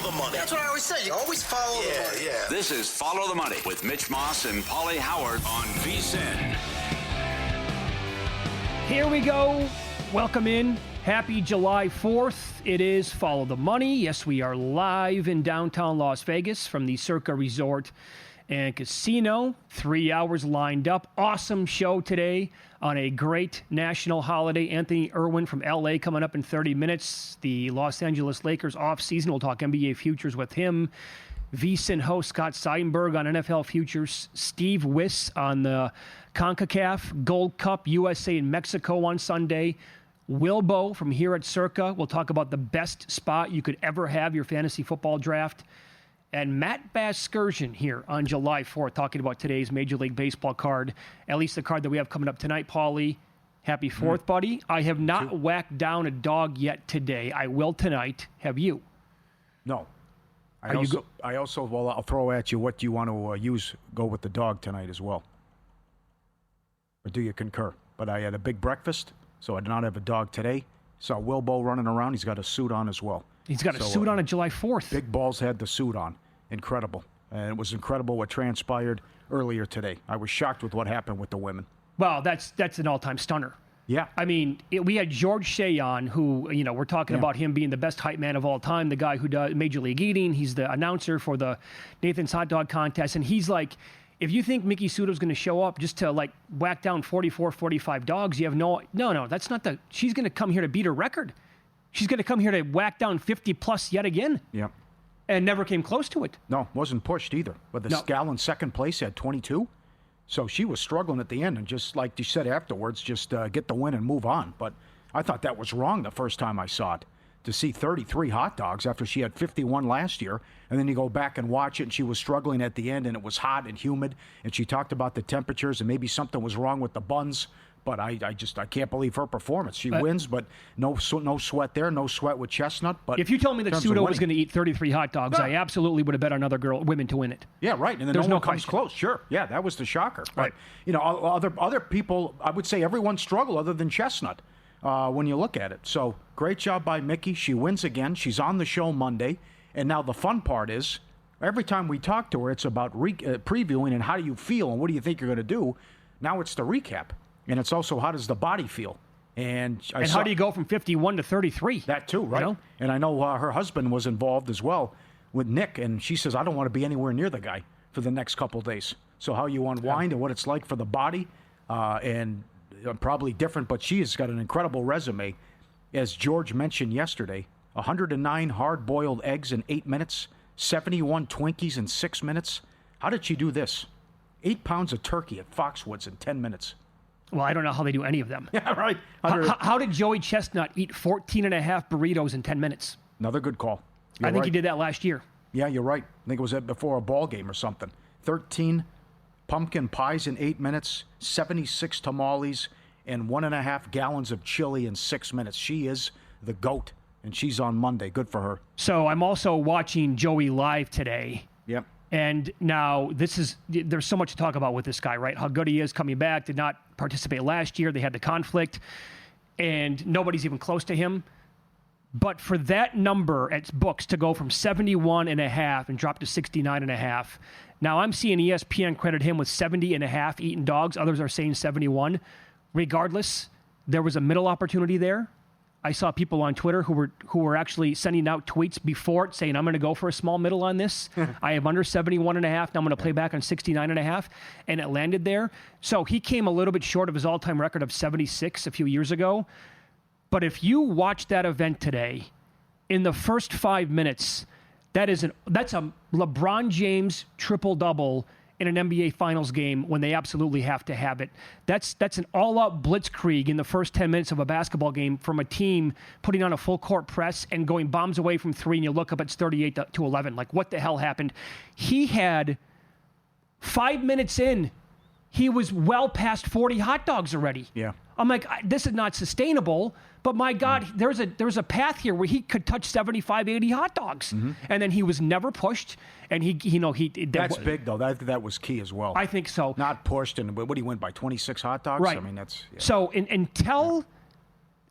the money. That's what I always say. You always follow the money. Yeah. This is Follow the Money with Mitch Moss and Pauly Howard on VSiN. Here we go. Welcome in. Happy July 4th. It is Follow the Money. Yes, we are live in downtown Las Vegas from the Circa Resort and Casino. 3 hours lined up. Awesome show today on a great national holiday. Anthony Irwin from LA coming up in 30 minutes. The Los Angeles Lakers offseason. We'll talk NBA futures with him. VSiN host Scott Seidenberg on NFL futures. Steve Wiss on the CONCACAF Gold Cup, USA and Mexico on Sunday. Wilbo from here at Circa. We'll talk about the best spot you could ever have your fantasy football draft. And Matt Baskersion here on July 4th, talking about today's Major League Baseball card, at least the card that we have coming up tonight. Pauly, happy 4th, buddy. I have not whacked down a dog yet today. I will tonight. Have you? No. I'll throw at you what you want to go with the dog tonight as well. Or do you concur? But I had a big breakfast, so I did not have a dog today. Saw Wilbo running around. He's got a suit on as well. He's got a suit on July 4th. Big Balls had the suit on. Incredible. And it was incredible what transpired earlier today. I was shocked with what happened with the women. Well, that's an all-time stunner. Yeah. I mean, we had George Shea on, who, we're talking about him being the best hype man of all time, the guy who does Major League Eating. He's the announcer for the Nathan's Hot Dog Contest. And he's like, if you think Miki Sudo's going to show up just to, whack down 44, 45 dogs, you have no, that's not she's going to come here to beat her record. She's going to come here to whack down 50-plus yet again. Yep. And never came close to it. No, wasn't pushed either. But the gal in second place had 22. So she was struggling at the end, and just like you said afterwards, just get the win and move on. But I thought that was wrong the first time I saw it, to see 33 hot dogs after she had 51 last year. And then you go back and watch it, and she was struggling at the end, and it was hot and humid. And she talked about the temperatures, and maybe something was wrong with the buns. But I can't believe her performance. She wins, but no sweat there, no sweat with Chestnut. But if you told me that Sudo was going to eat 33 hot dogs, I absolutely would have bet on other women to win it. Yeah, right. And then no one comes close. Sure. Yeah, that was the shocker. Right. But, other people, I would say everyone struggled other than Chestnut when you look at it. So great job by Mickey. She wins again. She's on the show Monday. And now the fun part is, every time we talk to her, it's about previewing and how do you feel and what do you think you're going to do. Now it's the recap. And it's also, how does the body feel? And how do you go from 51 to 33? That too, right? And I know her husband was involved as well with Nick, and she says, I don't want to be anywhere near the guy for the next couple of days. So how you unwind and what it's like for the body, and probably different, but she has got an incredible resume. As George mentioned yesterday, 109 hard-boiled eggs in 8 minutes, 71 Twinkies in 6 minutes. How did she do this? 8 pounds of turkey at Foxwoods in 10 minutes. Well, I don't know how they do any of them. Yeah, right. How did Joey Chestnut eat 14 and a half burritos in 10 minutes? Another good call. I think he did that last year. Yeah, you're right. I think it was before a ball game or something. 13 pumpkin pies in 8 minutes, 76 tamales, and 1.5 gallons of chili in 6 minutes. She is the GOAT, and she's on Monday. Good for her. So I'm also watching Joey live today. Yep. And now there's so much to talk about with this guy, right? How good he is coming back, did not participate last year. They had the conflict, and nobody's even close to him. But for that number at books to go from 71.5 and drop to 69.5, now I'm seeing ESPN credit him with 70.5 eating dogs. Others are saying 71. Regardless, there was a middle opportunity there. I saw people on Twitter who were actually sending out tweets before it saying, I'm going to go for a small middle on this. I have under 71.5. Now I'm going to play back on 69.5. And it landed there. So he came a little bit short of his all-time record of 76 a few years ago. But if you watch that event today, in the first 5 minutes, that's a LeBron James triple-double in an NBA Finals game when they absolutely have to have it. That's an all-out blitzkrieg in the first 10 minutes of a basketball game from a team putting on a full-court press and going bombs away from three, and you look up, it's 38-11. Like, what the hell happened? He had 5 minutes in, he was well past 40 hot dogs already. Yeah. I'm like, this is not sustainable, but my God, there's a path here where he could touch 75, 80 hot dogs. Mm-hmm. And then he was never pushed, and That's big, though. That was key as well. I think so. Not pushed, and what, he went by 26 hot dogs? Right. I mean, that's... Yeah. So, until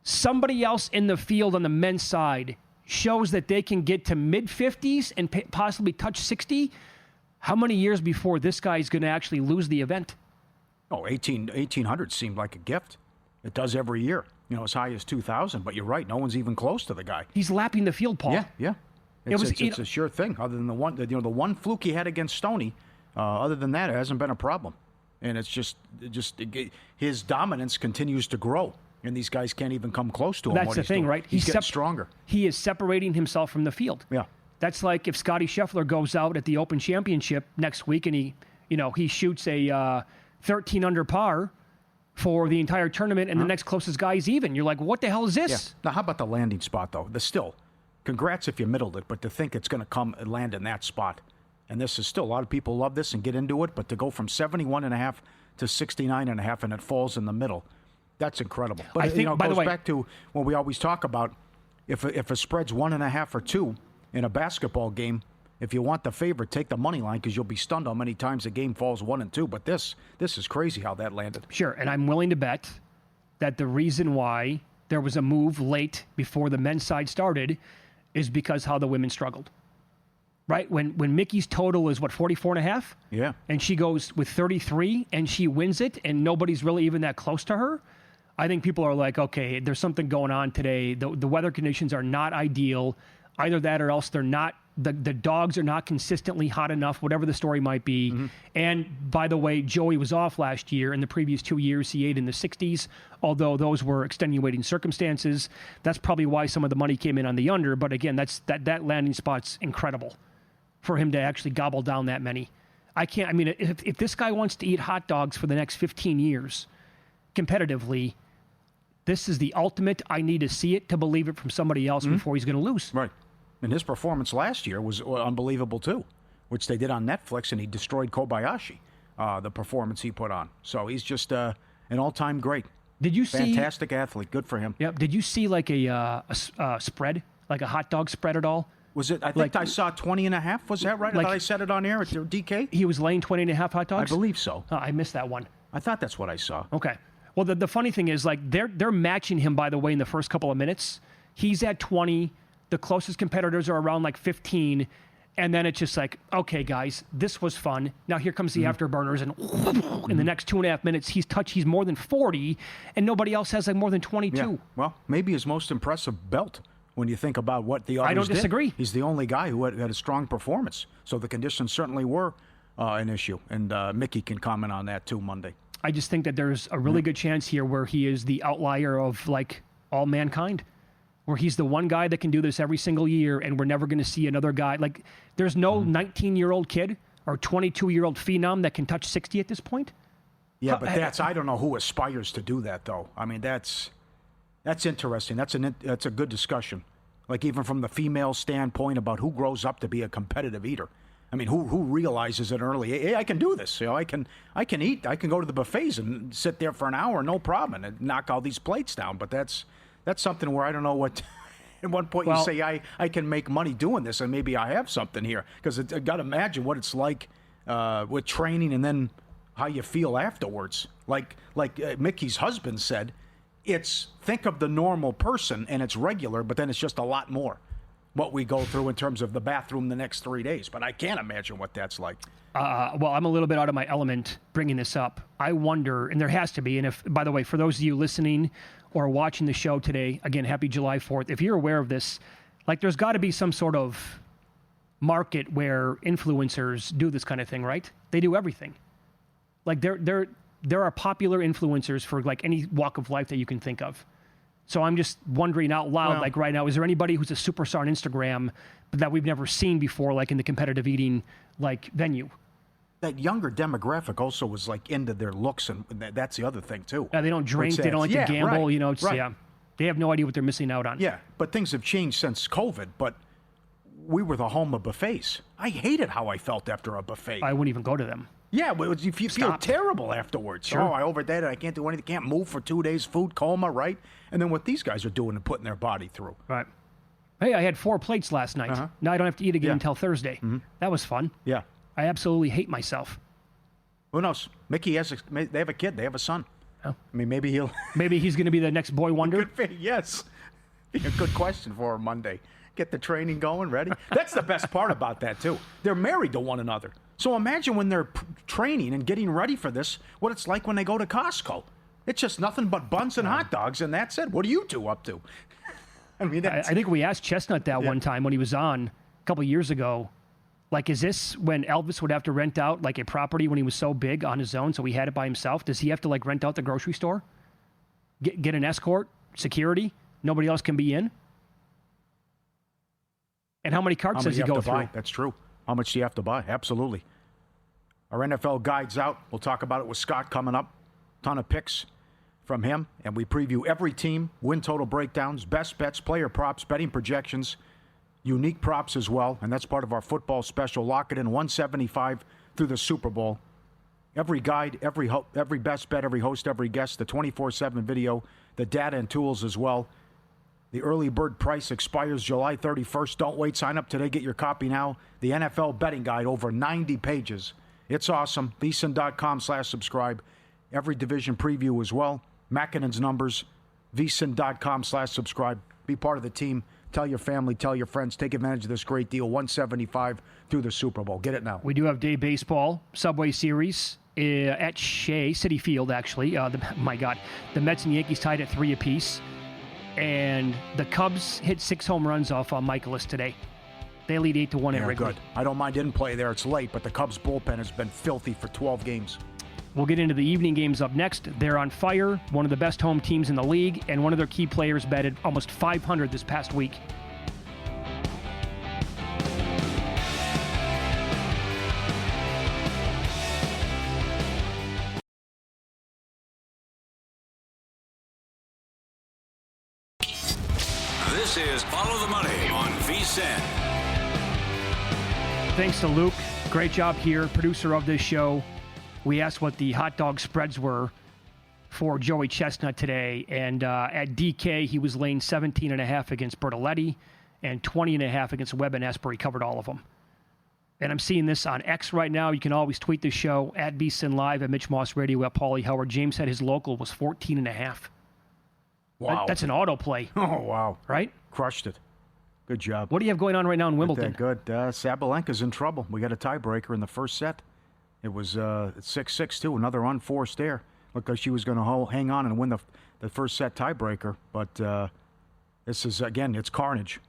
somebody else in the field on the men's side shows that they can get to mid-50s and possibly touch 60, how many years before this guy is going to actually lose the event? Oh, 1800 seemed like a gift. It does every year, as high as 2,000. But you're right, no one's even close to the guy. He's lapping the field, Paul. Yeah. It's a sure thing. Other than the one fluke he had against Stoney, other than that, it hasn't been a problem. And it's just his dominance continues to grow. And these guys can't even come close to him. That's the thing, doing. right? He's getting stronger. He is separating himself from the field. Yeah. That's like if Scotty Scheffler goes out at the Open Championship next week and he shoots a 13 under par for the entire tournament and the next closest guy is even. You're like, what the hell is this? Yeah. Now, how about the landing spot, though? Congrats if you middled it, but to think it's going to come and land in that spot. And this is still, a lot of people love this and get into it, but to go from 71.5 to 69.5 and it falls in the middle, that's incredible. But I think, it goes back to what we always talk about. If a spread's 1.5 or 2 in a basketball game, if you want the favorite, take the money line because you'll be stunned how many times the game falls 1 and 2. But this is crazy how that landed. Sure, and I'm willing to bet that the reason why there was a move late before the men's side started is because how the women struggled. Right? When Mickey's total is, 44.5? Yeah. And she goes with 33 and she wins it and nobody's really even that close to her, I think people are like, okay, there's something going on today. The weather conditions are not ideal. Either that or else they're not, the dogs are not consistently hot enough, whatever the story might be. Mm-hmm. And by the way, Joey was off last year. In the previous 2 years, he ate in the 60s, although those were extenuating circumstances. That's probably why some of the money came in on the under. But again, that landing spot's incredible for him to actually gobble down that many. If this guy wants to eat hot dogs for the next 15 years competitively, this is the ultimate. I need to see it to believe it from somebody else before he's going to lose. Right. And his performance last year was unbelievable, too, which they did on Netflix, and he destroyed Kobayashi, the performance he put on. So he's just an all-time great. Did you see? Fantastic athlete. Good for him. Yep. Did you see like a spread, like a hot dog spread at all? Was it? I think I saw 20.5. Was that right? I thought I said it on air at DK. He was laying 20.5 hot dogs? I believe so. Oh, I missed that one. I thought that's what I saw. Okay. Well, the funny thing is, like, they're matching him, by the way, in the first couple of minutes. He's at 20. The closest competitors are around, like, 15. And then it's just like, okay, guys, this was fun. Now here comes the afterburners. And in the next 2.5 minutes, he's more than 40. And nobody else has, like, more than 22. Yeah. Well, maybe his most impressive belt when you think about what the others did. I don't disagree. He's the only guy who had a strong performance. So the conditions certainly were an issue. And Mickey can comment on that, too, Monday. I just think that there's a really good chance here where he is the outlier of, like, all mankind, where he's the one guy that can do this every single year, and we're never going to see another guy. Like, there's no 19-year-old kid or 22-year-old phenom that can touch 60 at this point. Yeah, but I don't know who aspires to do that, though. I mean, that's interesting. That's a good discussion. Like, even from the female standpoint about who grows up to be a competitive eater. I mean, who realizes it early? Hey, I can do this. I can eat. I can go to the buffets and sit there for an hour, no problem, and knock all these plates down. But that's something where I don't know what. At one point, you say I can make money doing this, and maybe I have something here because I got to imagine what it's like with training and then how you feel afterwards. Like Mickey's husband said, think of the normal person and it's regular, but then it's just a lot more. What we go through in terms of the bathroom the next 3 days. But I can't imagine what that's like. Well, I'm a little bit out of my element bringing this up. I wonder, and there has to be, and if, by the way, for those of you listening or watching the show today, again, happy July 4th, if you're aware of this, like there's got to be some sort of market where influencers do this kind of thing, right? They do everything. Like there are popular influencers for like any walk of life that you can think of. So I'm just wondering out loud, like right now, is there anybody who's a superstar on Instagram that we've never seen before, like in the competitive eating like venue? That younger demographic also was like into their looks, and that's the other thing too. They don't drink, they don't like to gamble, right, you know. They have no idea what they're missing out on. Yeah, but things have changed since COVID. But we were the home of buffets. I hated how I felt after a buffet. I wouldn't even go to them. Yeah, but you feel terrible afterwards. Sure. Oh, I overdid it. I can't do anything. Can't move for 2 days. Food coma, right? And then what these guys are doing and putting their body through. Right. Hey, I had 4 plates last night. Now I don't have to eat again until Thursday. Mm-hmm. That was fun. Yeah. I absolutely hate myself. Who knows? Mickey they have a kid. They have a son. Oh. I mean, maybe he's going to be the next boy wonder. Yes. Be a good question for Monday. Get the training going, ready? That's the best part about that, too. They're married to one another. So imagine when they're training and getting ready for this, what it's like when they go to Costco. It's just nothing but buns and hot dogs, and that's it. What are you two up to? I mean, I think we asked Chestnut that one time when he was on a couple of years ago. Like, is this when Elvis would have to rent out, like, a property when he was so big on his own, so he had it by himself? Does he have to, like, rent out the grocery store? Get an escort? Security? Nobody else can be in? And how many carts does he go through? Buy? That's true. How much do you have to buy? Absolutely. Our NFL guide's out. We'll talk about it with Scott coming up. Ton of picks from him. And we preview every team, win total breakdowns, best bets, player props, betting projections, unique props as well. And that's part of our football special. Lock it in 175 through the Super Bowl. Every guide, every best bet, every host, every guest, the 24/7 video, the data and tools as well. The early bird price expires July 31st. Don't wait. Sign up today. Get your copy now. The NFL betting guide, over 90 pages. It's awesome. VSiN.com/subscribe. Every division preview as well. Makinen's numbers. VSiN.com/subscribe. Be part of the team. Tell your family. Tell your friends. Take advantage of this great deal. 175 through the Super Bowl. Get it now. We do have day baseball, Subway Series at Shea City Field, actually. My God. The Mets and Yankees tied at 3 apiece. And the Cubs hit 6 home runs off Michaelis today. They lead 8-1 at Wrigley. Good. I don't mind in play there. It's late, but the Cubs bullpen has been filthy for 12 games. We'll get into the evening games up next. They're on fire, one of the best home teams in the league, and one of their key players batted almost 500 this past week. This is Follow the Money on VSiN. Thanks to Luke. Great job here, producer of this show. We asked what the hot dog spreads were for Joey Chestnut today, and at DK, he was laying 17.5 against Bertoletti and 20.5 against Webb and Esper. He covered all of them. And I'm seeing this on X right now. You can always tweet the show at VSiN Live, at Mitch Moss Radio, at Pauly Howard. James said his local was 14.5. Wow. That's an auto play. Oh, wow. Right? Crushed it. Good job. What do you have going on right now in Wimbledon? Good. Sabalenka's in trouble. We got a tiebreaker in the first set. It was 6-6, too. Another unforced error. Looked like she was going to hang on and win the first set tiebreaker. But this is, again, it's carnage.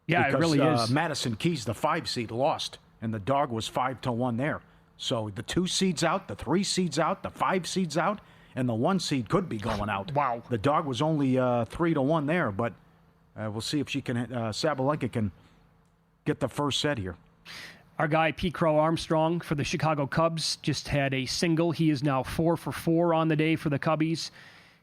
Yeah, because, it really is. Madison Keys, the 5 seed, lost. And the dog was 5-1 there. So the 2 seeds out, the 3 seeds out, the 5 seeds out, and the 1 seed could be going out. Wow. The dog was only 3-1 there, but we'll see if she can. Sabalenka can get the first set here. Our guy Pete Crow Armstrong for the Chicago Cubs just had a single. He is now 4 for 4 on the day for the Cubbies.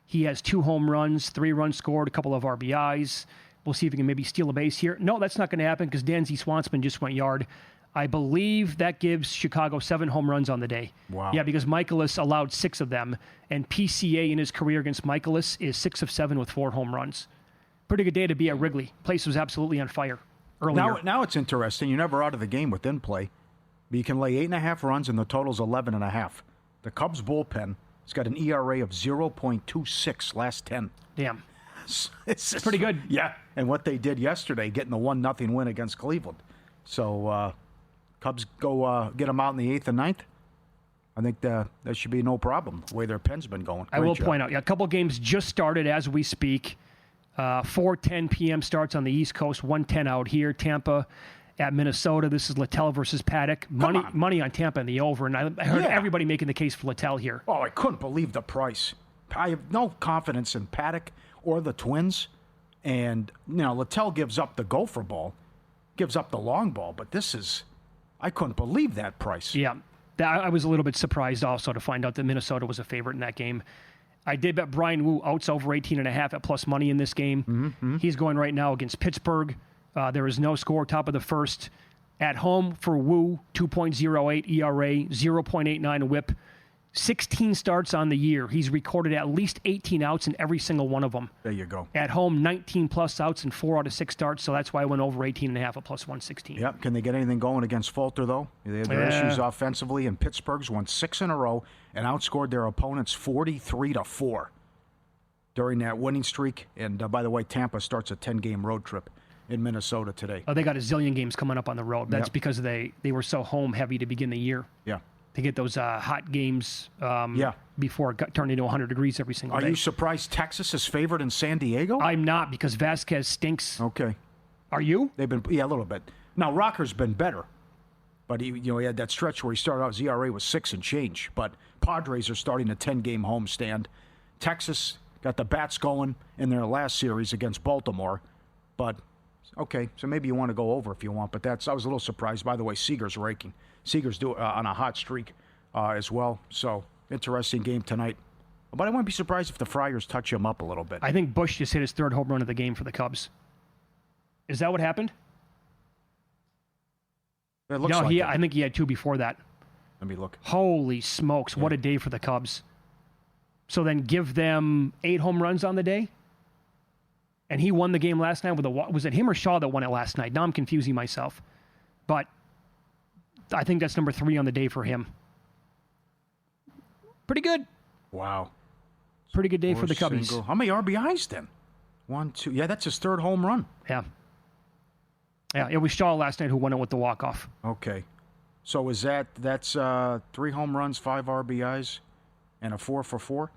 He has 2 home runs, 3 runs scored, a couple of RBIs. We'll see if he can maybe steal a base here. No, that's not going to happen because Dansby Swanson just went yard. I believe that gives Chicago 7 home runs on the day. Wow. Yeah, because Michaelis allowed 6 of them, and PCA in his career against Michaelis is 6 of 7 with 4 home runs. Pretty good day to be at Wrigley. Place was absolutely on fire earlier. Now it's interesting. You're never out of the game with in play, but you can lay 8.5 runs, and the total's 11.5. The Cubs bullpen has got an ERA of 0.26 last 10. Damn. It's pretty good. Yeah, and what they did yesterday, getting the 1-0 win against Cleveland. So Cubs go get them out in the 8th and 9th. I think that should be no problem, the way their pen's been going. I will point out, a couple games just started as we speak. 4:10 p.m. starts on the East Coast, 1:10 out here. Tampa at Minnesota. This is Littell versus Paddock. Money on Tampa in the over, and I heard everybody making the case for Littell here. Oh, I couldn't believe the price. I have no confidence in Paddock or the Twins. And, Littell gives up the gopher ball, gives up the long ball, but I couldn't believe that price. Yeah, I was a little bit surprised also to find out that Minnesota was a favorite in that game. I did bet Brian Wu outs over 18.5 at plus money in this game. Mm-hmm. He's going right now against Pittsburgh. There is no score, top of the first. At home for Wu, 2.08 ERA, 0.89 whip. 16 starts on the year. He's recorded at least 18 outs in every single one of them. There you go. At home, 19-plus outs in 4 out of 6 starts, so that's why I went over 18.5 at plus 116. Yep. Can they get anything going against Falter, though? They have their issues offensively, and Pittsburgh's won 6 in a row and outscored their opponents 43-4 during that winning streak. And, by the way, Tampa starts a 10-game road trip in Minnesota today. Oh, they got a zillion games coming up on the road. That's Yep. because they were so home heavy to begin the year. Yeah. To get those hot games Yeah. before it turned into 100 degrees every single day. Are you surprised Texas is favored in San Diego? I'm not, because Vasquez stinks. Okay. Are you? They've been, a little bit. Now, Rocker's been better. But he had that stretch where he started out, his ERA was 6 and change. But Padres are starting a 10-game homestand. Texas got the bats going in their last series against Baltimore. But, okay, so maybe you want to go over if you want. But I was a little surprised. By the way, Seager's raking. Seager's on a hot streak as well. So, interesting game tonight. But I wouldn't be surprised if the Friars touch him up a little bit. I think Bush just hit his 3rd home run of the game for the Cubs. Is that what happened? It looks like I think he had 2 before that. Let me look. Holy smokes, what a day for the Cubs. So then give them 8 home runs on the day? And he won the game last night with was it him or Shaw that won it last night? Now I'm confusing myself. But I think that's number 3 on the day for him. Pretty good. Wow. Pretty good day for the Cubbies. How many RBIs then? 1, 2. Yeah, that's his 3rd home run. Yeah. Yeah, it was Shaw last night who won it with the walk-off. Okay. So that's 3 home runs, 5 RBIs, and a 4 for 4?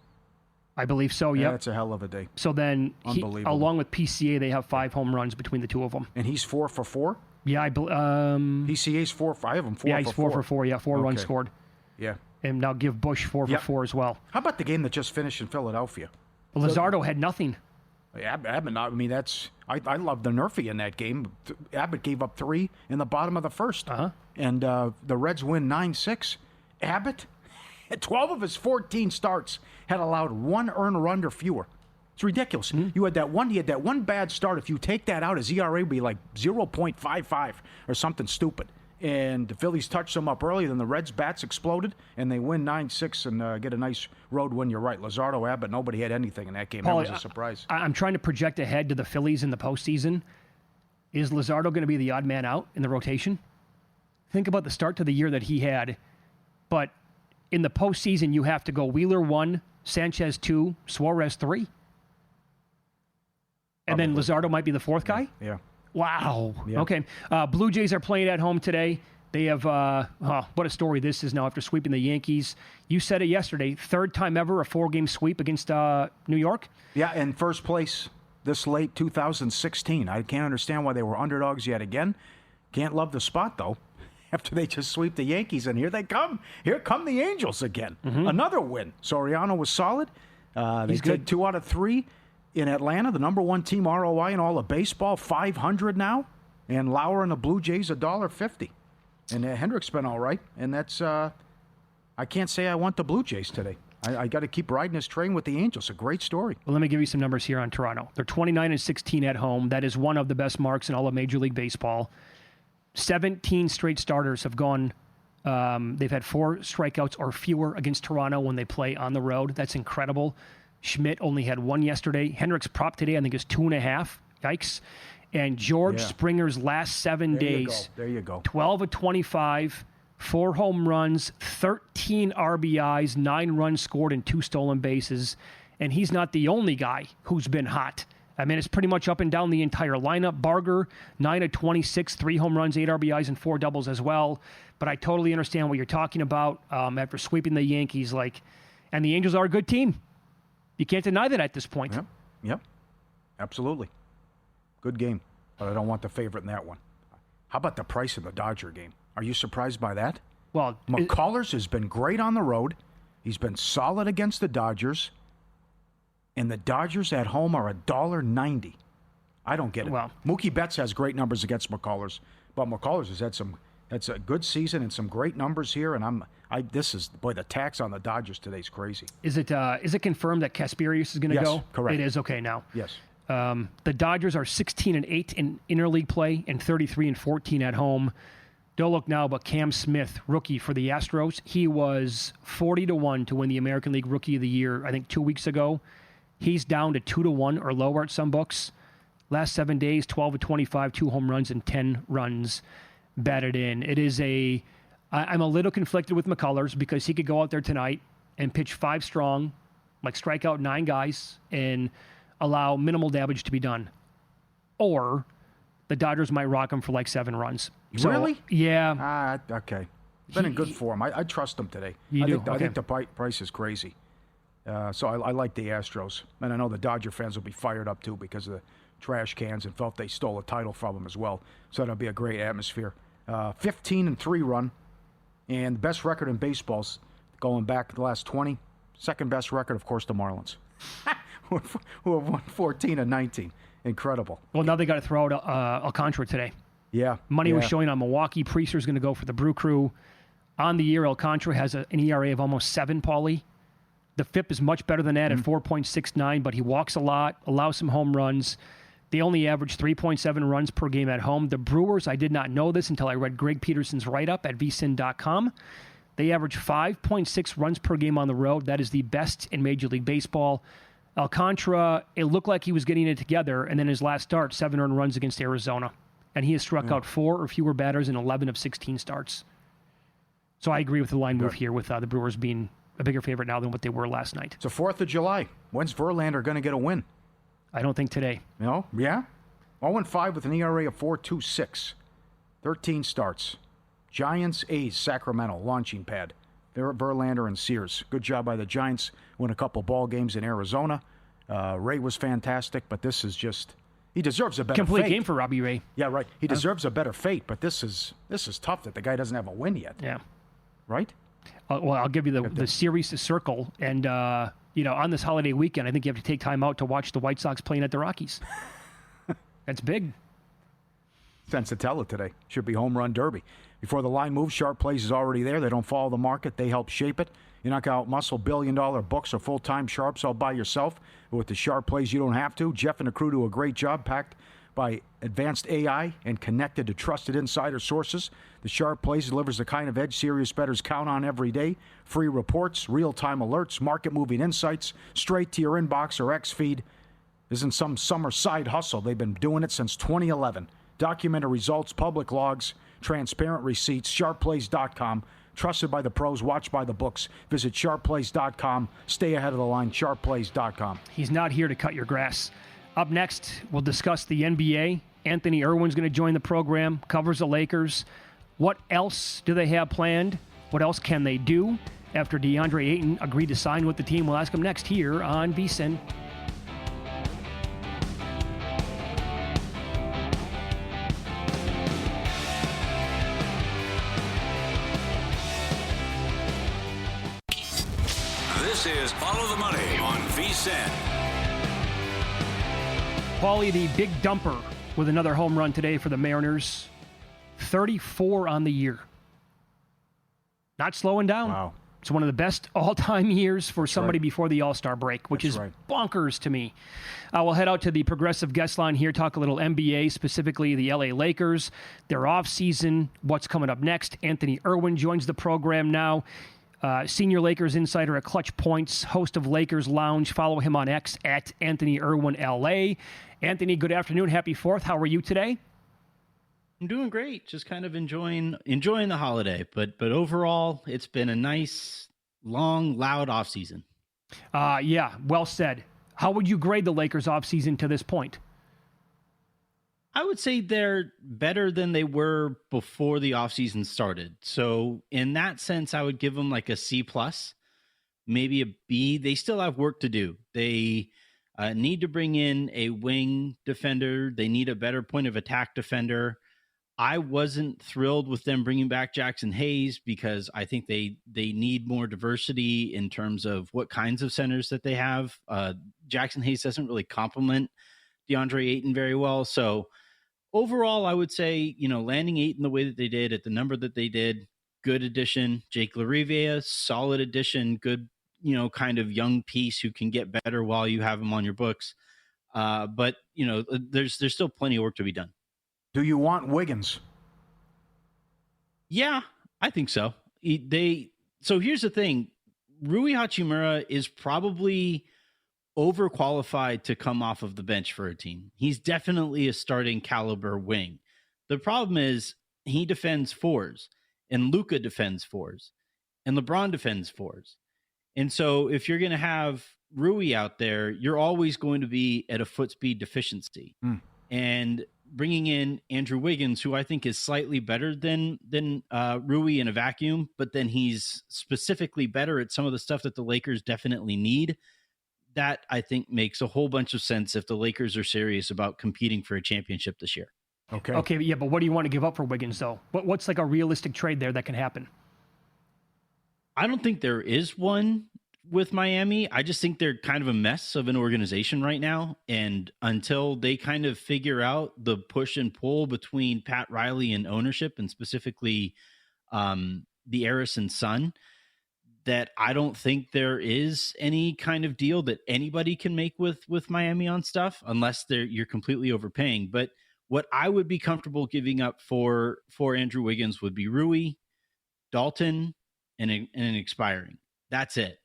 I believe so, Yeah, yep. that's a hell of a day. So then, Unbelievable. along with PCA, they have 5 home runs between the two of them. And he's 4 for 4? Yeah, PCA's 4 for 5. I have him 4 for 4. Yeah, he's 4 for 4. Yeah, 4 runs Okay. scored. Yeah. And now give Bush 4 for 4 as well. How about the game that just finished in Philadelphia? Luzardo had nothing. Abbott, I mean, I love the Nerfy in that game. Abbott gave up 3 in the bottom of the first. Uh-huh. And the Reds win 9-6. Abbott, at 12 of his 14 starts, had allowed 1 earned run or fewer. It's ridiculous. Mm-hmm. He had that one bad start. If you take that out, his ERA would be like 0.55 or something stupid. And the Phillies touched them up early, then the Reds' bats exploded, and they win 9-6 and get a nice road win. You're right. Luzardo, Abbott, nobody had anything in that game. Pauly, That was a surprise. I'm trying to project ahead to the Phillies in the postseason. Is Luzardo going to be the odd man out in the rotation? Think about the start to the year that he had. But in the postseason, you have to go Wheeler 1, Sanchez 2, Suarez 3. And then Luzardo might be the 4th guy? Yeah. Wow. Yeah. Okay. Blue Jays are playing at home today. They have, what a story this is now after sweeping the Yankees. You said it yesterday, 3rd time ever, a 4-game sweep against New York. Yeah, and first place this late 2016. I can't understand why they were underdogs yet again. Can't love the spot, though, after they just sweep the Yankees, and here they come. Here come the Angels again. Mm-hmm. Another win. Soriano was solid. They He's good. did 2 out of 3 in Atlanta, the number 1 team ROI in all of baseball, 500 now. And Lauer and the Blue Jays, $1.50. And Hendrick's been all right. And that's, I can't say I want the Blue Jays today. I got to keep riding this train with the Angels. A great story. Well, let me give you some numbers here on Toronto. They're 29-16 at home. That is one of the best marks in all of Major League Baseball. 17 straight starters have gone. They've had 4 strikeouts or fewer against Toronto when they play on the road. That's incredible. Schmidt only had 1 yesterday. Hendrick's prop today, I think, is 2.5. Yikes. And George Springer's last 7 days. There you go. 12 of 25, 4 home runs, 13 RBIs, 9 runs scored, and 2 stolen bases. And he's not the only guy who's been hot. I mean, it's pretty much up and down the entire lineup. Barger, 9 of 26, 3 home runs, 8 RBIs, and 4 doubles as well. But I totally understand what you're talking about after sweeping the Yankees. And the Angels are a good team. You can't deny that at this point. Yep. Absolutely. Good game. But I don't want the favorite in that one. How about the price of the Dodger game? Are you surprised by that? Well, McCullers has been great on the road. He's been solid against the Dodgers. And the Dodgers at home are $1.90. I don't get it. Well, Mookie Betts has great numbers against McCullers, but McCullers has had that's a good season and some great numbers here. And the tax on the Dodgers today is crazy. is it confirmed that Kasperius is going to Yes, go? correct. It is okay now. Yes. The Dodgers are 16-8 in interleague play and 33-14 at home. Don't look now, but Cam Smith, rookie for the Astros, he was 40-1 to win the American League Rookie of the Year, I think 2 weeks ago. He's down to 2-1 or lower at some books. Last 7 days, 12 of 25, 2 home runs and 10 runs batted in. I'm a little conflicted with McCullers because he could go out there tonight and pitch 5 strong, strike out 9 guys and allow minimal damage to be done. Or the Dodgers might rock them for like 7 runs. So, really? Yeah. Okay. Been in good form. I trust him today. I think the price is crazy. So I like the Astros. And I know the Dodger fans will be fired up, too, because of the trash cans and felt they stole a title from them as well. So that'll be a great atmosphere. 15-3 run. And the best record in baseball's going back the last 20. Second best record, of course, the Marlins. Who have won 14-19. Incredible. Well, now they got to throw out Alcantara today. Yeah. Money was showing on Milwaukee. Priester's going to go for the Brew Crew. On the year, Alcantara has an ERA of almost 7, Pauly. The FIP is much better than that at 4.69, but he walks a lot, allows some home runs. They only average 3.7 runs per game at home. The Brewers, I did not know this until I read Greg Peterson's write-up at vsin.com. They average 5.6 runs per game on the road. That is the best in Major League Baseball. Alcantara, it looked like he was getting it together, and then his last start, 7 earned runs against Arizona. And he has struck out 4 or fewer batters in 11 of 16 starts. So I agree with the line move here with the Brewers being a bigger favorite now than what they were last night. It's the 4th of July. When's Verlander going to get a win? I don't think today. No? Yeah? 0-5 with an ERA of 4.26. 13 starts. Giants, A's, Sacramento, launching pad. Verlander and Sears. Good job by the Giants. Win a couple ball games in Arizona. Ray was fantastic, but this is just... He deserves a better Complete fate. game for Robbie Ray. Yeah, right. He deserves a better fate, but this is tough that the guy doesn't have a win yet. Yeah. Right? Well, I'll give you the series to circle. And, on this holiday weekend, I think you have to take time out to watch the White Sox playing at the Rockies. That's big. Sensatella today. Should be home run derby. Before the line moves, Sharp Plays is already there. They don't follow the market. They help shape it. You're not going to outmuscle billion-dollar books or full-time sharps all by yourself. But with the Sharp Plays, you don't have to. Jeff and the crew do a great job, packed by advanced AI and connected to trusted insider sources. The Sharp Plays delivers the kind of edge serious bettors count on every day. Free reports, real-time alerts, market-moving insights, straight to your inbox or X feed. Isn't some summer side hustle. They've been doing it since 2011. Documented results, public logs, transparent receipts, sharpplays.com. Trusted by the pros, watched by the books. Visit sharpplays.com. Stay ahead of the line, sharpplays.com. He's not here to cut your grass. Up next, we'll discuss the NBA. Anthony Irwin's going to join the program, covers the Lakers. What else do they have planned? What else can they do after DeAndre Ayton agreed to sign with the team? We'll ask him next here on VSiN. This is Follow the Money on VSiN. Pauly, the big dumper, with another home run today for the Mariners. 34 on the year. Not slowing down. Wow. It's one of the best all-time years for somebody before the All-Star break, which is bonkers to me. We'll head out to the Progressive guest line here, talk a little NBA, specifically the LA Lakers, their offseason, what's coming up next. Anthony Irwin joins the program now. Senior Lakers Insider at ClutchPoints, host of Lakers Lounge. Follow him on X at Anthony Irwin LA. Anthony, good afternoon. Happy 4th. How are you today? I'm doing great. Just kind of enjoying the holiday, but overall, it's been a nice, long, loud offseason. Yeah, well said. How would you grade the Lakers offseason to this point? I would say they're better than they were before the offseason started. So in that sense, I would give them like a C+, maybe a B. They still have work to do. They need to bring in a wing defender. They need a better point of attack defender. I wasn't thrilled with them bringing back Jackson Hayes because I think they need more diversity in terms of what kinds of centers that they have. Jackson Hayes doesn't really complement DeAndre Ayton very well. So overall, I would say, landing Ayton the way that they did at the number that they did, good addition. Jake LaRivia, solid addition, good, kind of young piece who can get better while you have him on your books. But there's still plenty of work to be done. Do you want Wiggins? Yeah, I think so. So here's the thing. Rui Hachimura is probably overqualified to come off of the bench for a team. He's definitely a starting caliber wing. The problem is he defends fours, and Luka defends fours, and LeBron defends fours. And so if you're going to have Rui out there, you're always going to be at a foot speed deficiency. And bringing in Andrew Wiggins, who I think is slightly better than Rui in a vacuum, but then he's specifically better at some of the stuff that the Lakers definitely need. That I think makes a whole bunch of sense if the Lakers are serious about competing for a championship this year. Okay, yeah, but what do you want to give up for Wiggins, though? What's like a realistic trade there that can happen? I don't think there is one with Miami. I just think they're kind of a mess of an organization right now. And until they kind of figure out the push and pull between Pat Riley and ownership, and specifically the heiress and son, that I don't think there is any kind of deal that anybody can make with Miami on stuff, unless you're completely overpaying. But what I would be comfortable giving up for Andrew Wiggins would be Rui, Dalton, and an expiring. That's it.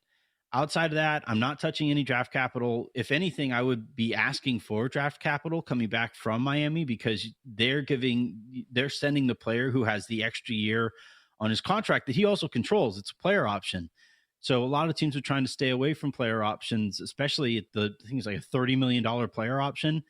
Outside of that, I'm not touching any draft capital. If anything, I would be asking for draft capital coming back from Miami, because they're sending the player who has the extra year on his contract that he also controls. It's a player option. So a lot of teams are trying to stay away from player options, especially at I think it's like a $30 million player option.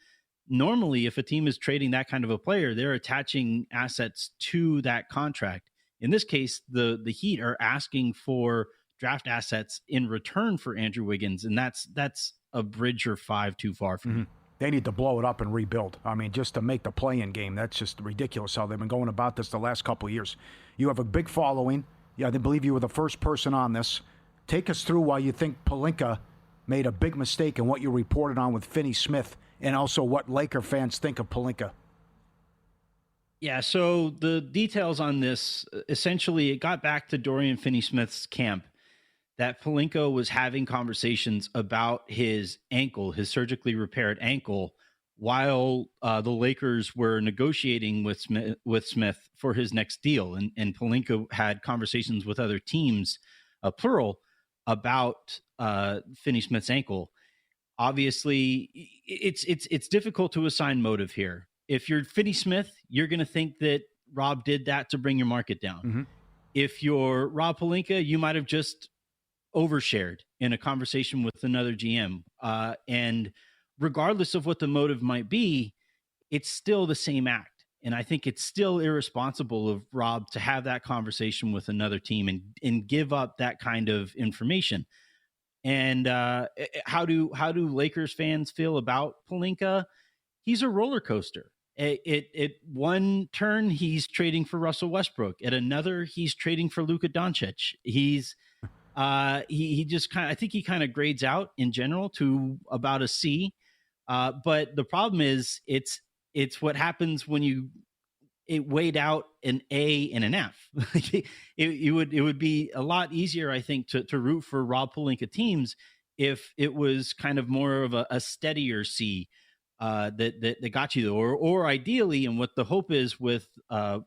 Normally, if a team is trading that kind of a player, they're attaching assets to that contract. In this case, the Heat are asking for draft assets in return for Andrew Wiggins, and that's a bridge or five too far for me. They need to blow it up and rebuild. I mean, just to make the play-in game, that's just ridiculous how they've been going about this the last couple of years. You have a big following. Yeah, I believe you were the first person on this. Take us through why you think Pelinka made a big mistake and what you reported on with Finney Smith, and also what Laker fans think of Pelinka. Yeah, so the details on this, essentially, it got back to Dorian Finney-Smith's camp that Pelinka was having conversations about his ankle, his surgically repaired ankle, while the Lakers were negotiating with Smith for his next deal. And Pelinka had conversations with other teams, plural, about Finney-Smith's ankle. Obviously, it's difficult to assign motive here. If you're Finney-Smith, you're going to think that Rob did that to bring your market down. Mm-hmm. If you're Rob Pelinka, you might have just overshared in a conversation with another GM. And regardless of what the motive might be, it's still the same act. And I think it's still irresponsible of Rob to have that conversation with another team and give up that kind of information. And how do Lakers fans feel about Pelinka? He's a roller coaster. At one turn, he's trading for Russell Westbrook. At another, he's trading for Luka Doncic. He's he just kind of, I think he kind of grades out in general to about a C. But the problem is it's what happens when it weighed out an A and an F. it would be a lot easier, I think, to root for Rob Pelinka teams if it was kind of more of a steadier C. That got you there, or ideally, and what the hope is with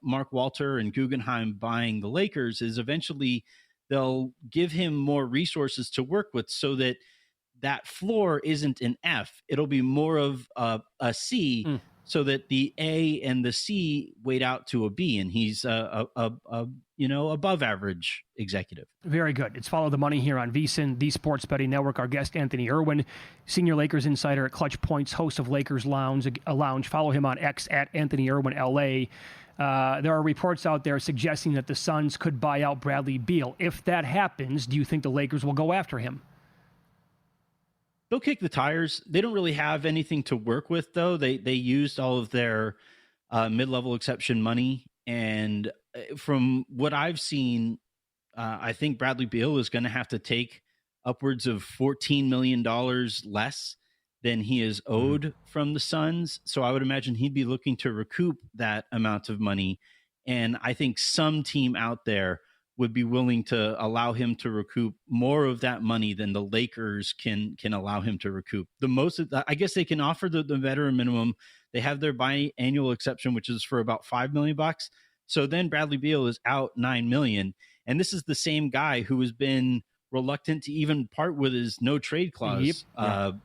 Mark Walter and Guggenheim buying the Lakers is eventually they'll give him more resources to work with, so that floor isn't an F; it'll be more of a C, so that the A and the C weighed out to a B, and he's a above average executive. Very good. It's Follow the Money here on VSiN, the Sports Betting Network. Our guest, Anthony Irwin, Senior Lakers Insider at ClutchPoints, host of Lakers Lounge. Follow him on X at Anthony Irwin LA. There are reports out there suggesting that the Suns could buy out Bradley Beal. If that happens, do you think the Lakers will go after him? They'll kick the tires. They don't really have anything to work with, though. They used all of their mid-level exception money, and from what I've seen, I think Bradley Beal is going to have to take upwards of $14 million less than he is owed from the Suns. So I would imagine he'd be looking to recoup that amount of money. And I think some team out there would be willing to allow him to recoup more of that money than the Lakers can allow him to recoup. The most, I guess they can offer the veteran minimum. They have their biannual exception, which is for about $5 million. So then Bradley Beal is out $9 million. And this is the same guy who has been reluctant to even part with his no trade clause. Yep.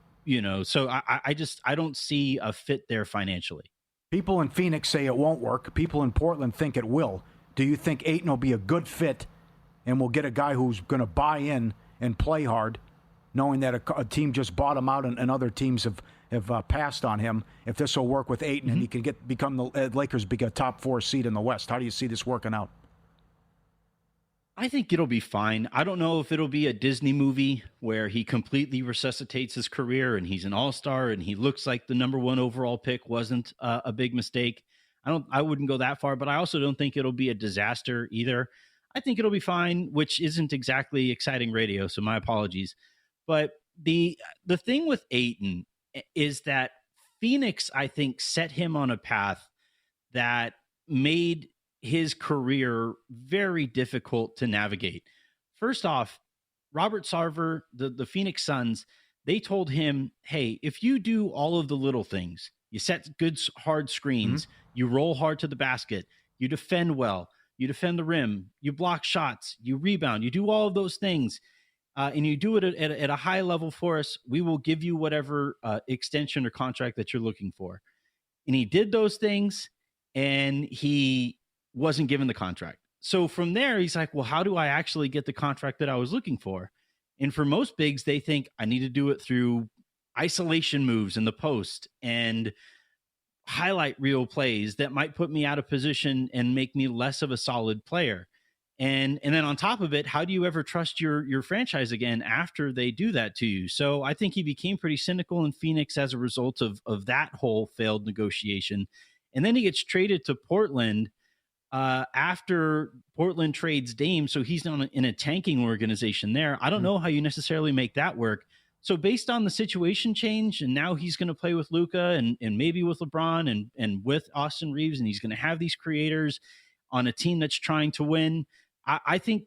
So I don't see a fit there financially. People in Phoenix say it won't work. People in Portland think it will. Do you think Ayton will be a good fit and we'll get a guy who's going to buy in and play hard, knowing that a team just bought him out and other teams have passed on him. If this will work with Ayton and he can become the Lakers become a top 4 seed in the West, how do you see this working out? I think it'll be fine. I don't know if it'll be a Disney movie where he completely resuscitates his career and he's an all-star and he looks like the number 1 overall pick wasn't a big mistake. I wouldn't go that far, but I also don't think it'll be a disaster either. I think it'll be fine, which isn't exactly exciting radio, so my apologies. But the thing with Ayton is that Phoenix, I think, set him on a path that made his career very difficult to navigate. First off, Robert Sarver, the Phoenix Suns, they told him, hey, if you do all of the little things, you set good, hard screens, you roll hard to the basket, you defend well, you defend the rim, you block shots, you rebound, you do all of those things, and you do it at a high level for us, we will give you whatever extension or contract that you're looking for. And he did those things, and he wasn't given the contract. So from there, he's like, well, how do I actually get the contract that I was looking for? And for most bigs, they think I need to do it through isolation moves in the post and highlight reel plays that might put me out of position and make me less of a solid player. And then on top of it, how do you ever trust your franchise again after they do that to you? So I think he became pretty cynical in Phoenix as a result of that whole failed negotiation. And then he gets traded to Portland after Portland trades Dame. So he's in a tanking organization there. I don't know how you necessarily make that work. So based on the situation change, and now he's going to play with Luka and maybe with LeBron and with Austin Reeves, and he's going to have these creators on a team that's trying to win. I think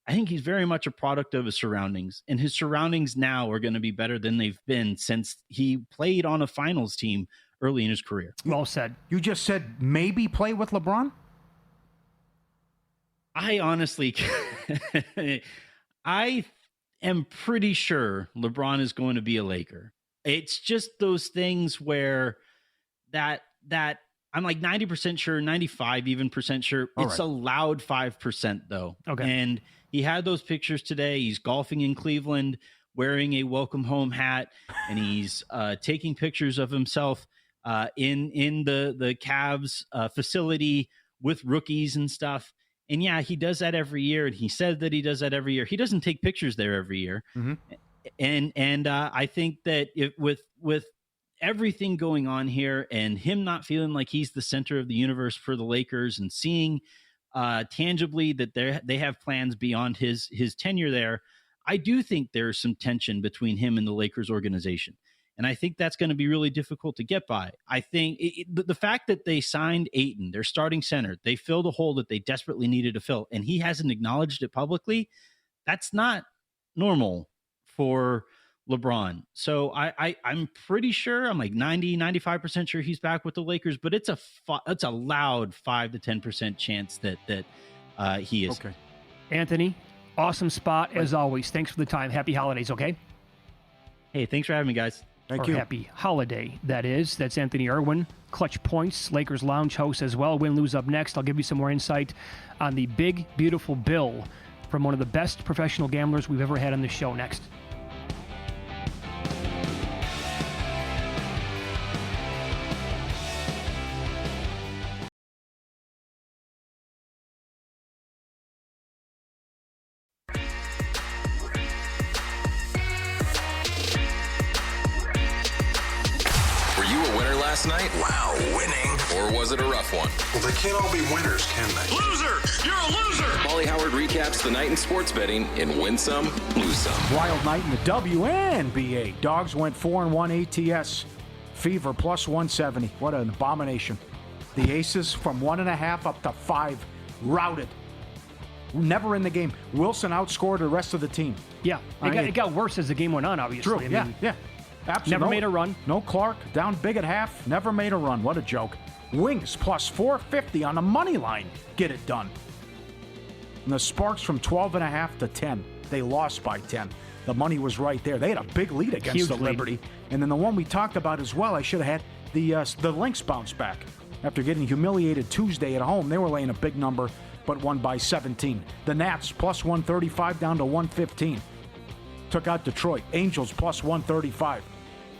he's very much a product of his surroundings, and his surroundings now are going to be better than they've been since he played on a finals team early in his career. Well said. You just said maybe play with LeBron? I honestly, I am pretty sure LeBron is going to be a Laker. It's just those things where that I'm like 90% sure, 95 even percent sure. It's a loud 5% though. Okay. And he had those pictures today. He's golfing in Cleveland wearing a welcome home hat, and he's taking pictures of himself in the Cavs facility with rookies and stuff. And yeah, he does that every year. And he said that he does that every year. He doesn't take pictures there every year. And I think that with everything going on here and him not feeling like he's the center of the universe for the Lakers and seeing tangibly that they have plans beyond his tenure there, I do think there's some tension between him and the Lakers organization. And I think that's going to be really difficult to get by. I think the fact that they signed Ayton, their starting center, they filled a hole that they desperately needed to fill, and he hasn't acknowledged it publicly. That's not normal for LeBron. So I'm pretty sure, I'm like 95% sure he's back with the Lakers, but it's a loud 5 to 10% chance that he is. Okay. Anthony, awesome spot as always. Thanks for the time. Happy holidays, okay? Hey, thanks for having me, guys. Thank you. Happy holiday, that is. That's Anthony Irwin, Clutch Points, Lakers Lounge host as well. Win, lose up next. I'll give you some more insight on the big, beautiful bill from one of the best professional gamblers we've ever had on the show next. Last night? Wow, winning. Or was it a rough one? Well, they can't all be winners, can they? Loser! You're a loser! Pauly Howard recaps the night in sports betting in Win Some, Lose Some. Wild night in the WNBA. Dogs went 4-1 ATS. Fever plus 170. What an abomination. The Aces from 1.5 up to 5. Routed. Never in the game. Wilson outscored the rest of the team. Yeah, it got worse as the game went on, obviously. True, yeah. Absolutely. Never made a run. No Clark, down big at half, never made a run. What a joke. Wings plus 450 on the money line. Get it done. And the Sparks from 12.5 to 10. They lost by 10. The money was right there. They had a big lead against the Liberty. And then the one we talked about as well, I should have had the Lynx bounce back. After getting humiliated Tuesday at home, they were laying a big number, but won by 17. The Nats plus 135 down to 115. Took out Detroit. Angels plus 135.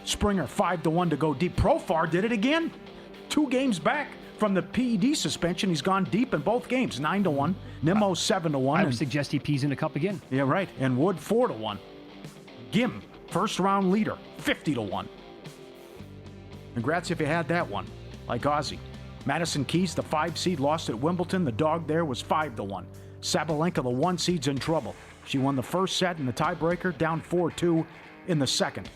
Springer 5-1 to go deep. Profar did it again. 2 games back from the PED suspension. He's gone deep in both games. 9-1. Nimmo 7-1. I would suggest he pees in a cup again. Yeah, right. And Wood 4-1. Gim, first round leader, 50-1. Congrats if you had that one, like Ozzy. Madison Keys, the 5 seed, lost at Wimbledon. The dog there was 5-1. Sabalenka, the 1 seed's in trouble. She won the first set in the tiebreaker, down 4-2 in the second.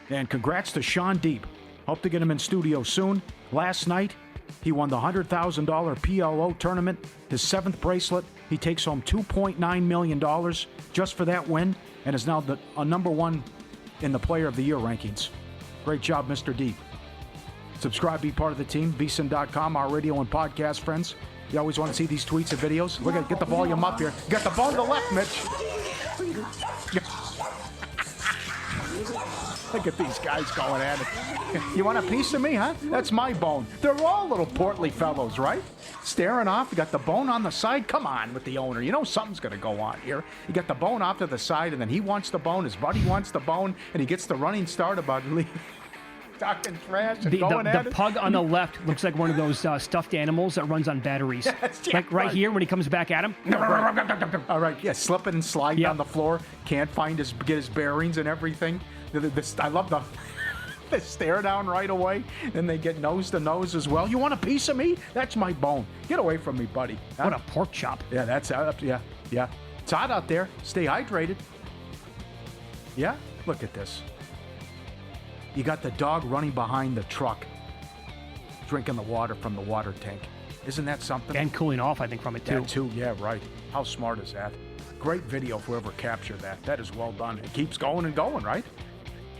And congrats to Sean Deeb. Hope to get him in studio soon. Last night, he won the $100,000 PLO tournament, his 7th bracelet. He takes home $2.9 million just for that win, and is now a number 1 in the Player of the Year rankings. Great job, Mr. Deeb. Subscribe, be part of the team, vsin.com, our radio and podcast friends. You always want to see these tweets and videos. Look at, get the volume up here. Got the bone to the left, Mitch. Look at these guys going at it. You want a piece of me, huh? That's my bone. They're all little portly fellows, right? Staring off. You got the bone on the side. Come on with the owner. You know something's going to go on here. You got the bone off to the side, and then he wants the bone. His buddy wants the bone, and he gets the running start about talking trash and going at it. The pug on the left looks like one of those stuffed animals that runs on batteries. Yes, like right here when he comes back at him. All right, yeah, slipping and sliding on the floor. Can't find get his bearings and everything. I love the stare down right away. Then they get nose to nose as well. You want a piece of me? That's my bone. Get away from me, buddy. What a pork chop. Yeah, that's yeah. It's hot out there. Stay hydrated. Yeah, look at this. You got the dog running behind the truck, drinking the water from the water tank. Isn't that something? And cooling off, I think, from it, too. That, too. Yeah, right. How smart is that? Great video for whoever captured that. That is well done. It keeps going and going, right?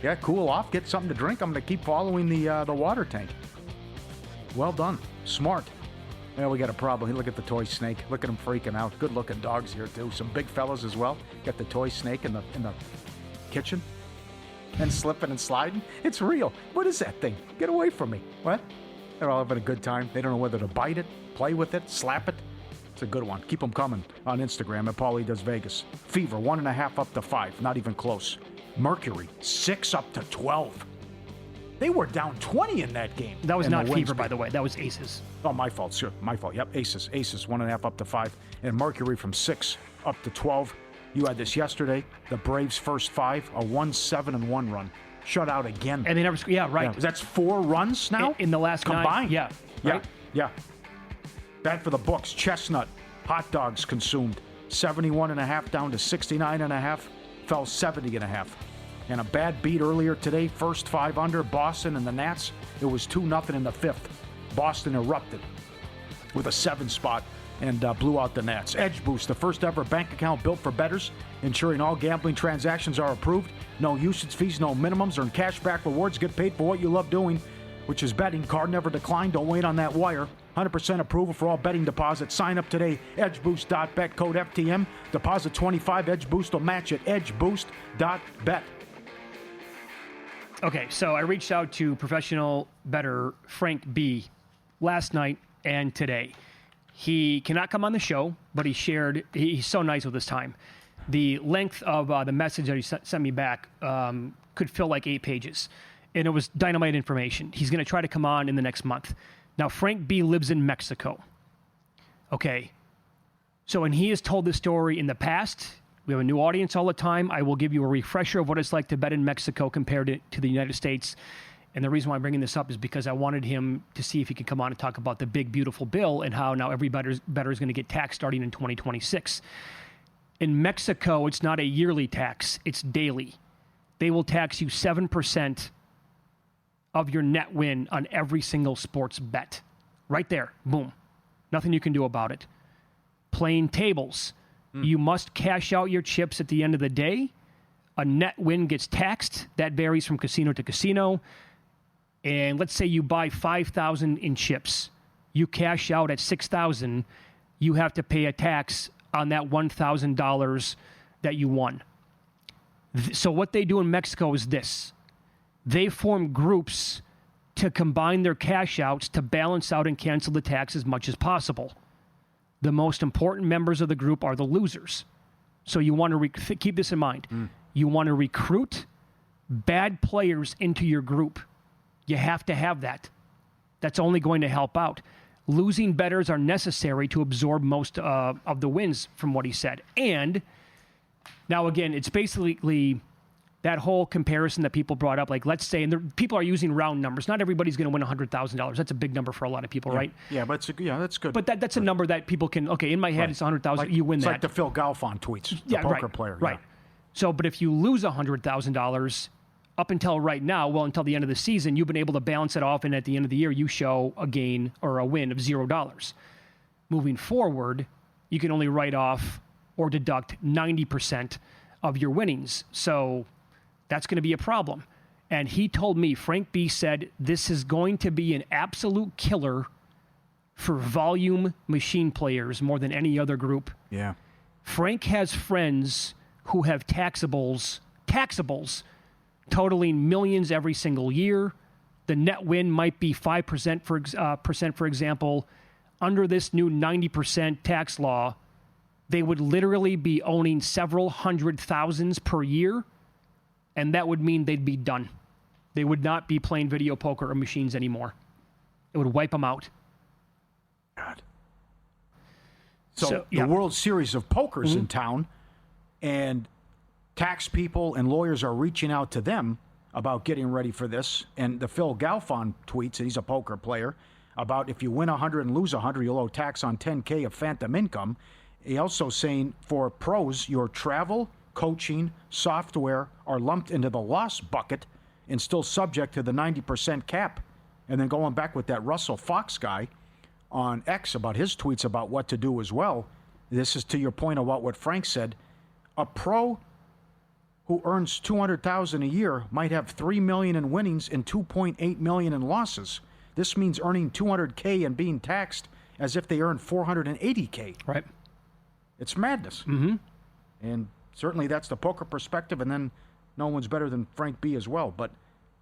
Yeah, cool off, get something to drink. I'm going to keep following the water tank. Well done. Smart. Yeah, we got a problem. Look at the toy snake. Look at him freaking out. Good-looking dogs here, too. Some big fellas as well. Got the toy snake in the kitchen. And slipping and sliding. It's real. What is that thing? Get away from me. What? They're all having a good time. They don't know whether to bite it, play with it, slap it. It's a good one. Keep them coming on Instagram at Pauly Does Vegas. Fever, 1.5 up to 5. Not even close. Mercury, 6 up to 12. They were down 20 in that game. That was not Fever, by the way. That was Aces. Oh, my fault. Sure. My fault. Yep, Aces. 1.5 up to 5. And Mercury from 6 up to 12. You had this yesterday. The Braves' first 5, a 1-7-1 run. Shut out again. And they never, yeah, right. Yeah, that's 4 runs now? In the last combined. 9. Yeah. Right? Yeah. Bad for the books. Chestnut, hot dogs consumed. 71.5 down to 69.5. Fell 70.5. And a bad beat earlier today. First 5 under, Boston and the Nats. It was 2-0 in the 5th. Boston erupted with a 7 spot and blew out the Nats. Edge Boost, the first ever bank account built for bettors, ensuring all gambling transactions are approved. No usage fees, no minimums. Earn cashback rewards. Get paid for what you love doing, which is betting. Card never declined. Don't wait on that wire. 100% approval for all betting deposits. Sign up today. EdgeBoost.bet. Code FTM. Deposit $25. Edge Boost will match it. EdgeBoost.bet. Okay, so I reached out to professional bettor Frank B. last night and today. He cannot come on the show, but he shared, he's so nice with his time. The length of the message that he sent me back could fill like 8 pages. And it was dynamite information. He's going to try to come on in the next month. Now, Frank B. lives in Mexico. Okay. So when he has told this story in the past, we have a new audience all the time. I will give you a refresher of what it's like to bet in Mexico compared to the United States. And the reason why I'm bringing this up is because I wanted him to see if he could come on and talk about the big, beautiful bill and how now every bettor is going to get taxed starting in 2026. In Mexico, it's not a yearly tax. It's daily. They will tax you 7% of your net win on every single sports bet. Right there. Boom. Nothing you can do about it. Playing tables. You must cash out your chips at the end of the day. A net win gets taxed. That varies from casino to casino. And let's say you buy 5,000 in chips. You cash out at 6,000. You have to pay a tax on that $1,000 that you won. So what they do in Mexico is this. They form groups to combine their cash outs to balance out and cancel the tax as much as possible. The most important members of the group are the losers. So you want to keep this in mind. You want to recruit bad players into your group. You have to have that. That's only going to help out. Losing bettors are necessary to absorb most of the wins, from what he said. And now, again, it's basically that whole comparison that people brought up. Like, let's say, and people are using round numbers. Not everybody's going to win $100,000. That's a big number for a lot of people, right? Yeah, but that's good. But that's a number that people can, okay, in my head, it's 100,000. You win it's that. like the Phil Galfond tweets, the poker player. Right. Yeah. So, but if you lose $100,000 up until right now, well, until the end of the season, you've been able to balance it off, and at the end of the year, you show a gain or a win of $0. Moving forward, you can only write off or deduct 90% of your winnings. So that's going to be a problem. And he told me, Frank B said, this is going to be an absolute killer for volume machine players more than any other group. Yeah. Frank has friends who have taxables totaling millions every single year. The net win might be 5% for example. Under this new 90% tax law, they would literally be owning several hundred thousands per year, and that would mean they'd be done. They would not be playing video poker or machines anymore. It would wipe them out. God. So the World Series of Poker's in town, and tax people and lawyers are reaching out to them about getting ready for this. And the Phil Galfond tweets, and he's a poker player, about if you win 100 and lose 100, you'll owe tax on $10K of phantom income. He also saying for pros, your travel, coaching, software are lumped into the loss bucket and still subject to the 90% cap. And then going back with that Russell Fox guy on X about his tweets about what to do as well. This is to your point about what Frank said. A pro who earns $200,000 a year might have $3 million in winnings and $2.8 million in losses. This means earning $200K and being taxed as if they earned $480K. Right. It's madness. Mm-hmm. And certainly that's the poker perspective, and then no one's better than Frank B as well. But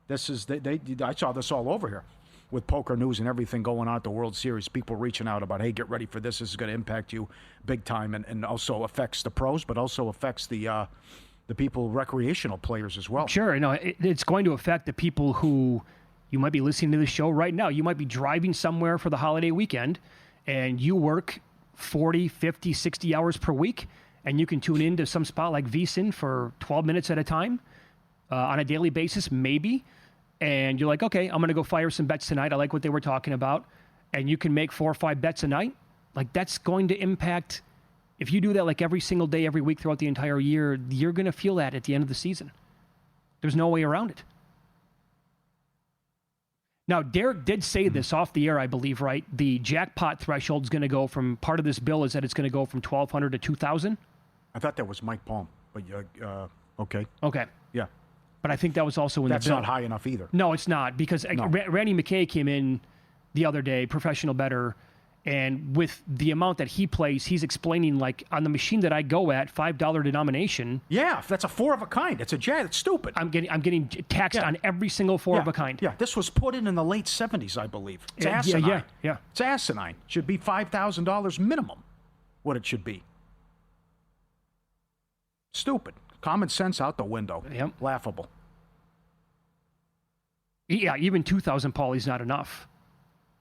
this is I saw this all over here with poker news and everything going on at the World Series. People reaching out about, hey, get ready for this. This is going to impact you big time, and also affects the pros, but also affects the people, recreational players as well. Sure. No, it's going to affect the people who, you might be listening to this show right now. You might be driving somewhere for the holiday weekend, and you work 40, 50, 60 hours per week, and you can tune into some spot like VSiN for 12 minutes at a time on a daily basis, maybe. And you're like, okay, I'm going to go fire some bets tonight. I like what they were talking about. And you can make 4 or 5 bets a night. Like, that's going to impact. If you do that like every single day, every week throughout the entire year, you're going to feel that at the end of the season. There's no way around it. Now, Derek did say this off the air, I believe, right? The jackpot threshold is going to go from, part of this bill is that it's going to go from $1,200 to $2,000. I thought that was Mike Palm, but okay. Okay. Yeah. But I think that was also in That's the bill. not high enough either. No, it's not, because Randy McKay came in the other day, professional bettor, and with the amount that he plays, he's explaining, like, on the machine that I go at, $5 denomination. Yeah, that's a 4 of a kind. It's a jack. It's stupid. I'm getting taxed on every single 4 of a kind. Yeah, this was put in the late 70s, I believe. It's asinine. Yeah. It's asinine. Should be $5,000 minimum, what it should be. Stupid. Common sense out the window. Yep. Laughable. Yeah, even 2,000, Pauly's not enough.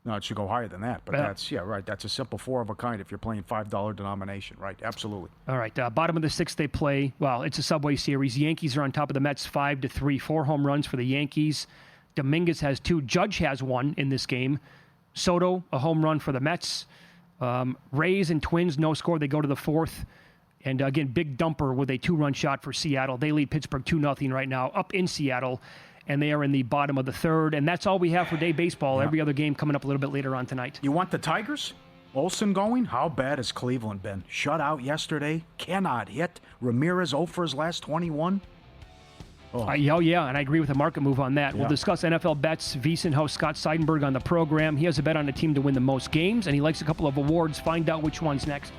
No, it should go higher than that. But that's right. That's a simple 4 of a kind if you're playing $5 denomination, right? Absolutely. All right. Bottom of the 6th, they play. Well, it's a Subway Series. Yankees are on top of the Mets 5-3. 4 home runs for the Yankees. Dominguez has 2. Judge has 1 in this game. Soto, a home run for the Mets. Rays and Twins, no score. They go to the 4th. And again, big dumper with a 2-run shot for Seattle. They lead Pittsburgh 2-0 right now, up in Seattle. And they are in the bottom of the 3rd. And that's all we have for day baseball. Every other game coming up a little bit later on tonight. You want the Tigers? Olsen going? How bad has Cleveland been? Shut out yesterday. Cannot hit. Ramirez 0 for his last 21. Yeah, and I agree with the market move on that. We'll discuss NFL bets. VSiN host Scott Seidenberg on the program. He has a bet on a team to win the most games, and he likes a couple of awards. Find out which one's next.